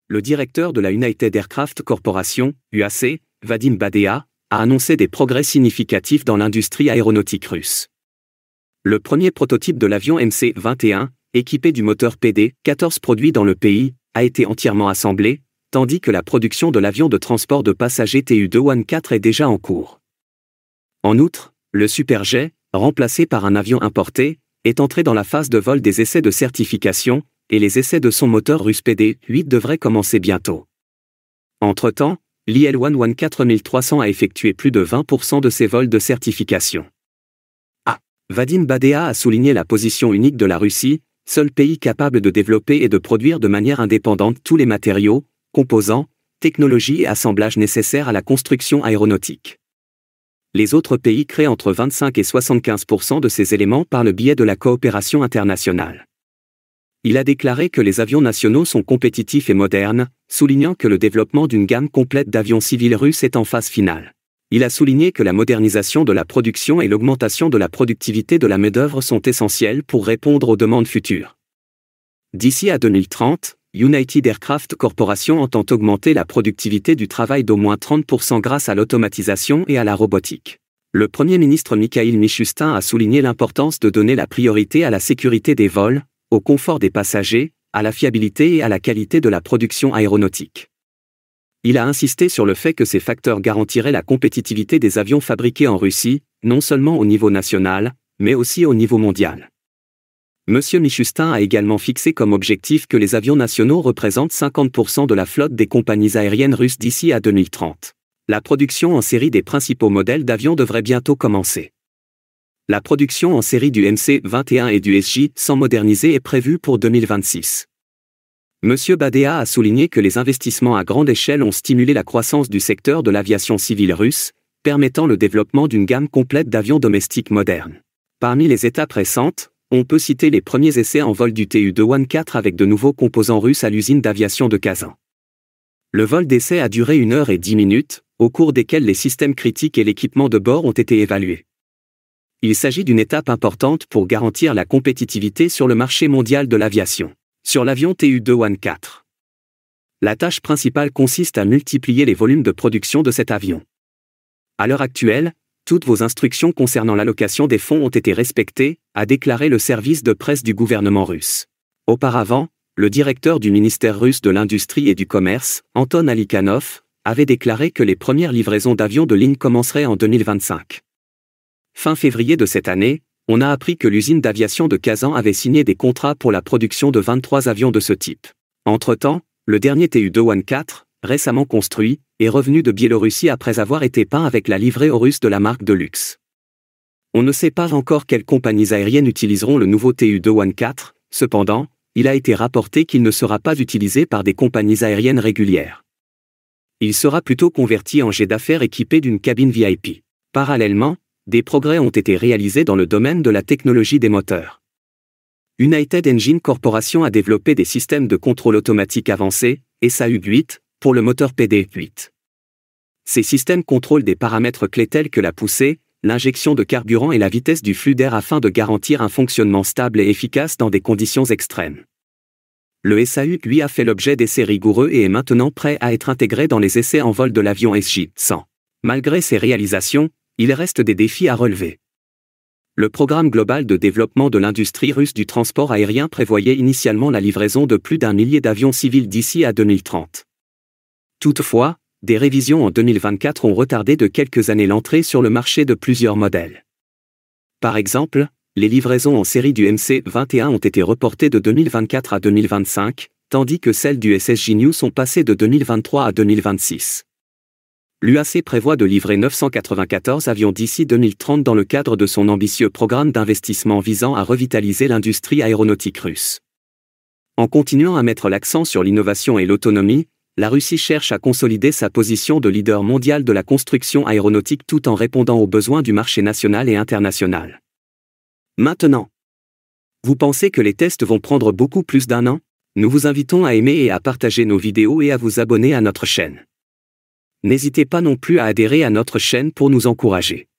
le directeur de la United Aircraft Corporation, UAC, Vadim Badea, a annoncé des progrès significatifs dans l'industrie aéronautique russe. Le premier prototype de l'avion MC-21, équipé du moteur PD-14 produit dans le pays, a été entièrement assemblé, tandis que la production de l'avion de transport de passagers Tu-214 est déjà en cours. En outre, le Superjet, remplacé par un avion importé, est entré dans la phase de vol des essais de certification, et les essais de son moteur russe PD-8 devraient commencer bientôt. Entre-temps, l'IL-11 4300 a effectué plus de 20% de ses vols de certification. Vadim Badea a souligné la position unique de la Russie, seul pays capable de développer et de produire de manière indépendante tous les matériaux, composants, technologies et assemblages nécessaires à la construction aéronautique. Les autres pays créent entre 25 et 75% de ces éléments par le biais de la coopération internationale. Il a déclaré que les avions nationaux sont compétitifs et modernes, soulignant que le développement d'une gamme complète d'avions civils russes est en phase finale. Il a souligné que la modernisation de la production et l'augmentation de la productivité de la main-d'œuvre sont essentielles pour répondre aux demandes futures. D'ici à 2030, United Aircraft Corporation entend augmenter la productivité du travail d'au moins 30% grâce à l'automatisation et à la robotique. Le Premier ministre Mikhail Mishustin a souligné l'importance de donner la priorité à la sécurité des vols, au confort des passagers, à la fiabilité et à la qualité de la production aéronautique. Il a insisté sur le fait que ces facteurs garantiraient la compétitivité des avions fabriqués en Russie, non seulement au niveau national, mais aussi au niveau mondial. M. Mishustin a également fixé comme objectif que les avions nationaux représentent 50% de la flotte des compagnies aériennes russes d'ici à 2030. La production en série des principaux modèles d'avions devrait bientôt commencer. La production en série du MC-21 et du SJ-100 modernisé est prévue pour 2026. M. Badea a souligné que les investissements à grande échelle ont stimulé la croissance du secteur de l'aviation civile russe, permettant le développement d'une gamme complète d'avions domestiques modernes. Parmi les étapes récentes, on peut citer les premiers essais en vol du Tu-214 avec de nouveaux composants russes à l'usine d'aviation de Kazan. Le vol d'essai a duré 1 heure et 10 minutes, au cours desquels les systèmes critiques et l'équipement de bord ont été évalués. Il s'agit d'une étape importante pour garantir la compétitivité sur le marché mondial de l'aviation. Sur l'avion Tu-214. La tâche principale consiste à multiplier les volumes de production de cet avion. À l'heure actuelle, toutes vos instructions concernant l'allocation des fonds ont été respectées, a déclaré le service de presse du gouvernement russe. Auparavant, le directeur du ministère russe de l'Industrie et du Commerce, Anton Alikhanov, avait déclaré que les premières livraisons d'avions de ligne commenceraient en 2025. Fin février de cette année, on a appris que l'usine d'aviation de Kazan avait signé des contrats pour la production de 23 avions de ce type. Entre-temps, le dernier Tu-214, récemment construit, est revenu de Biélorussie après avoir été peint avec la livrée aux Russes de la marque de luxe. On ne sait pas encore quelles compagnies aériennes utiliseront le nouveau Tu-214, cependant, il a été rapporté qu'il ne sera pas utilisé par des compagnies aériennes régulières. Il sera plutôt converti en jet d'affaires équipé d'une cabine VIP. Parallèlement, des progrès ont été réalisés dans le domaine de la technologie des moteurs. United Engine Corporation a développé des systèmes de contrôle automatique avancés, SAU-8, pour le moteur PD-8. Ces systèmes contrôlent des paramètres clés tels que la poussée, l'injection de carburant et la vitesse du flux d'air afin de garantir un fonctionnement stable et efficace dans des conditions extrêmes. Le SAU-8 a fait l'objet d'essais rigoureux et est maintenant prêt à être intégré dans les essais en vol de l'avion SJ-100. Malgré ces réalisations, il reste des défis à relever. Le programme global de développement de l'industrie russe du transport aérien prévoyait initialement la livraison de plus d'1 millier d'avions civils d'ici à 2030. Toutefois, des révisions en 2024 ont retardé de quelques années l'entrée sur le marché de plusieurs modèles. Par exemple, les livraisons en série du MC-21 ont été reportées de 2024 à 2025, tandis que celles du SSJ-New sont passées de 2023 à 2026. L'UAC prévoit de livrer 994 avions d'ici 2030 dans le cadre de son ambitieux programme d'investissement visant à revitaliser l'industrie aéronautique russe. En continuant à mettre l'accent sur l'innovation et l'autonomie, la Russie cherche à consolider sa position de leader mondial de la construction aéronautique tout en répondant aux besoins du marché national et international. Maintenant, vous pensez que les tests vont prendre beaucoup plus d'1 an? Nous vous invitons à aimer et à partager nos vidéos et à vous abonner à notre chaîne. N'hésitez pas non plus à adhérer à notre chaîne pour nous encourager.